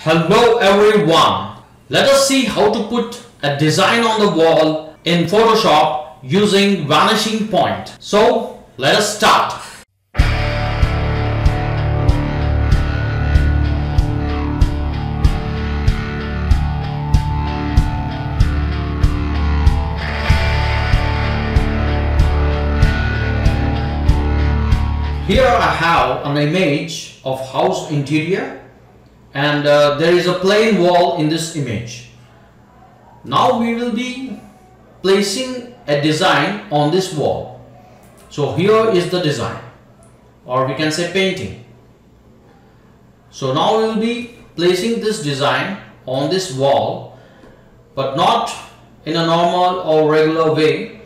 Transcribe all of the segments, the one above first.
Hello everyone, let us see how to put a design on the wall in Photoshop using Vanishing Point. So let us start. Here I have an image of house interior and there is a plain wall in this image. Now we will be placing a design on this wall. So here is the design, or we can say painting. So now we will be placing this design on this wall, but not in a normal or regular way.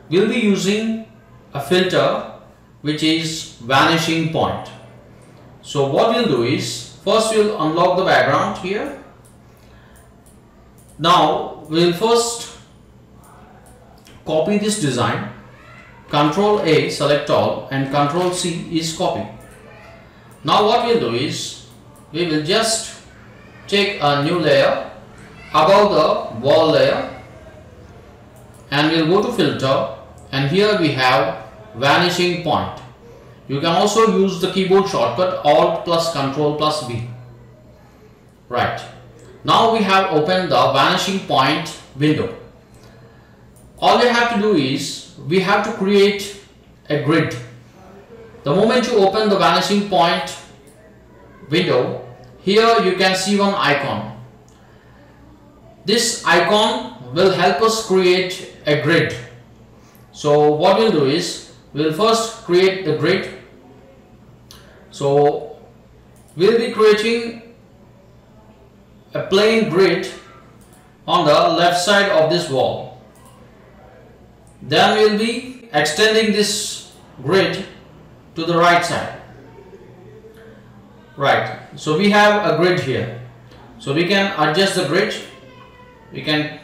We will be using a filter which is Vanishing Point. So what we'll do is, first we'll unlock the background here. Now we'll first copy this design. Ctrl A, select all, and Ctrl C is copy. Now what we'll do is, we will just take a new layer above the wall layer and we'll go to filter, and here we have Vanishing Point. You can also use the keyboard shortcut Alt plus Ctrl plus V. Right. Now we have opened the Vanishing Point window. All we have to do is, we have to create a grid. The moment you open the Vanishing Point window, here you can see one icon. This icon will help us create a grid. So what we'll do is, we'll first create the grid. So we'll be creating a plain grid on the left side of this wall. Then we'll be extending this grid to the right side. Right. So we have a grid here. So we can adjust the grid. We can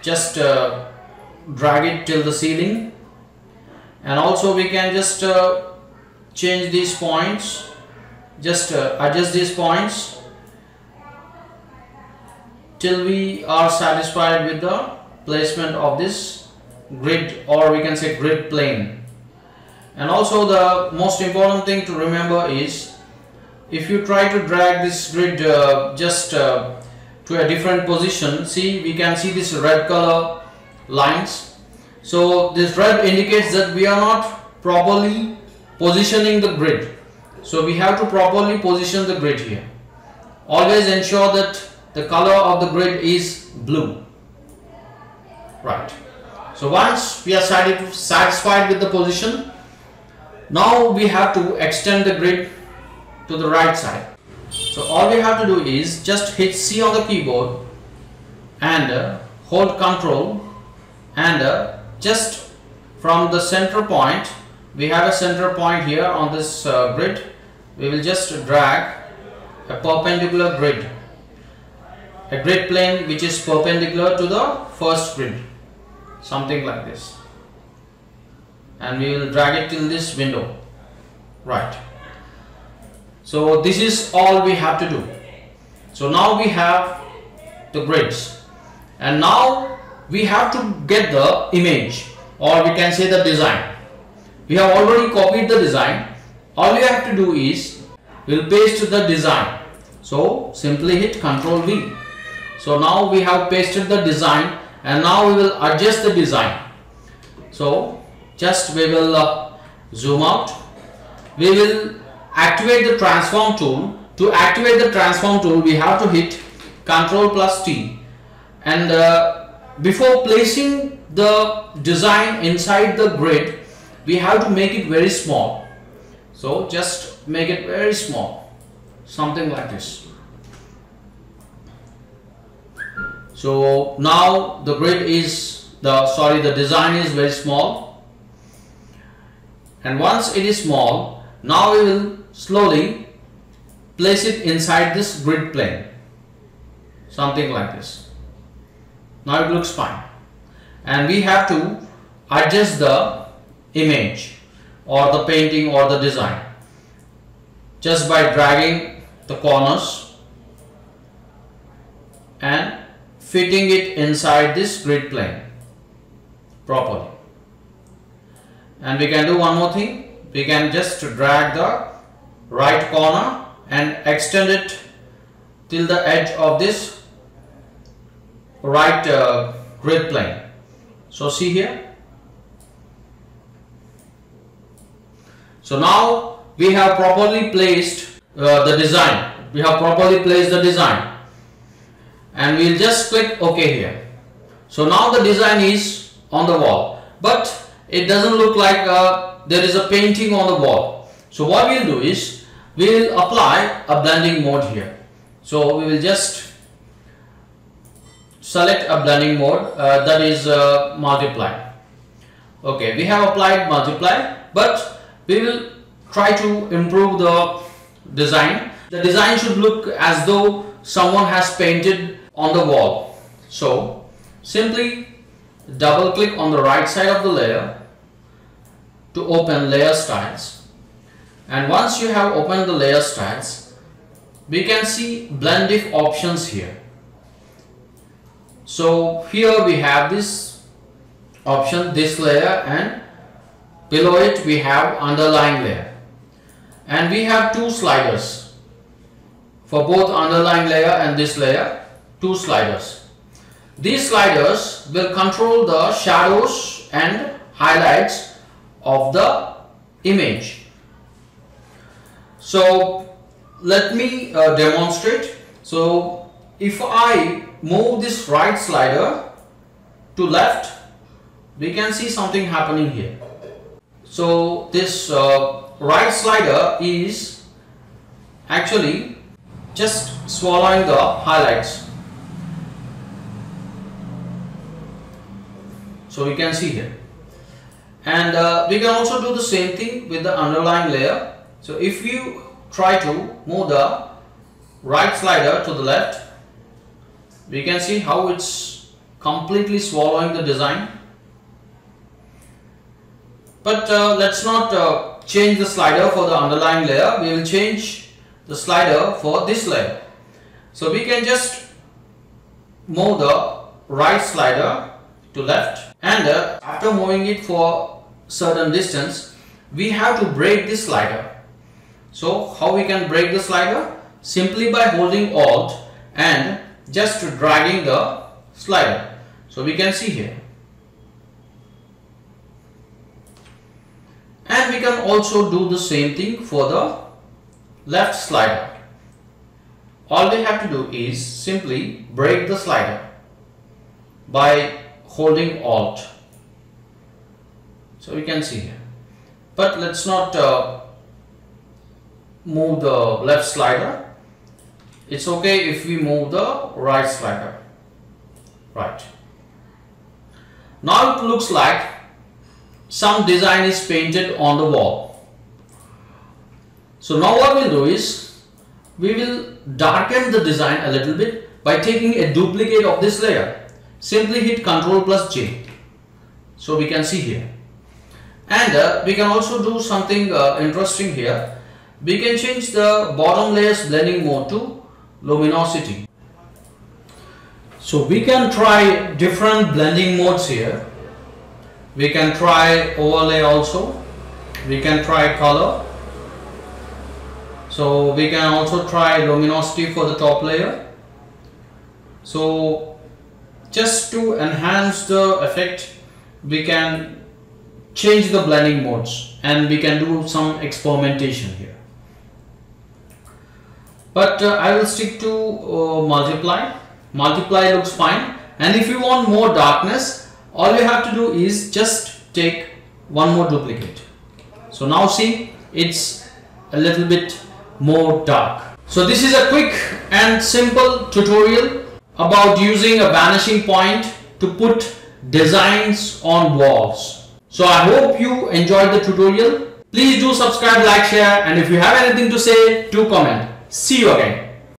just drag it till the ceiling. And also we can just change these points, just adjust these points till we are satisfied with the placement of this grid, or we can say grid plane. And also the most important thing to remember is, if you try to drag this grid to a different position, see, we can see this red color lines. So this red indicates that we are not properly positioning the grid. So we have to properly position the grid here. Always ensure that the color of the grid is blue. Right. So once we are satisfied with the position, now we have to extend the grid to the right side. So all we have to do is just hit C on the keyboard and hold Ctrl, and just from the center point, we have a center point here on this grid. We will just drag a perpendicular grid, a grid plane which is perpendicular to the first grid, something like this, and we will drag it till this window. Right. So this is all we have to do. So now we have the grids, and now we have to get the image, or we can say the design. We have already copied the design. All we have to do is, we'll paste the design. So simply hit Ctrl V. So now we have pasted the design, and now we will adjust the design. So just we will zoom out. We will activate the transform tool. To activate the transform tool, we have to hit Ctrl plus T, and before placing the design inside the grid, we have to make it very small. So just make it very small, something like this. So now the grid is the design is very small, and once it is small, now we will slowly place it inside this grid plane, something like this. Now it looks fine, and we have to adjust the image or the painting or the design just by dragging the corners fitting it inside this grid plane properly. And we can do one more thing. We can just drag the right corner and extend it till the edge of this right grid plane. So see here. So now we have properly placed the design. We have properly placed the design, and we'll just click OK here. So now the design is on the wall, but it doesn't look like there is a painting on the wall. So what we'll do is we'll apply a blending mode here. So we will just select a blending mode, that is multiply. Okay, we have applied multiply, but we will try to improve the design. The design should look as though someone has painted on the wall. So simply double click on the right side of the layer to open layer styles, and once you have opened the layer styles, we can see blendif options here. So here we have this option, this layer, and below it we have underlying layer, and we have two sliders for both underlying layer and this layer, two sliders. These sliders will control the shadows and highlights of the image. So let me demonstrate. So if I move this right slider to left, we can see something happening here. So this right slider is actually just swallowing the highlights. So we can see here, and we can also do the same thing with the underlying layer. So if you try to move the right slider to the left, we can see how it's completely swallowing the design. But let's not change the slider for the underlying layer. We will change the slider for this layer. So we can just move the right slider to left, and after moving it for certain distance, we have to break this slider. So how we can break the slider? Simply by holding Alt and just dragging the slider. So we can see here, and we can also do the same thing for the left slider. All we have to do is simply break the slider by holding Alt. So we can see here, but let's not move the left slider. It's okay if we move the right slider. Right. Now it looks like some design is painted on the wall. So now what we'll do is we will darken the design a little bit by taking a duplicate of this layer. Simply hit Ctrl plus J. So we can see here, and we can also do something interesting here. We can change the bottom layer's blending mode to luminosity. So we can try different blending modes here. We can try overlay also. We can try color. So we can also try luminosity for the top layer. So just to enhance the effect, we can change the blending modes, and we can do some experimentation here. But I will stick to multiply. Multiply looks fine, and if you want more darkness, all you have to do is just take one more duplicate. So now see, it's a little bit more dark. So this is a quick and simple tutorial about using a vanishing point to put designs on walls. So I hope you enjoyed the tutorial. Please do subscribe, like, share, and if you have anything to say, do comment. See you again.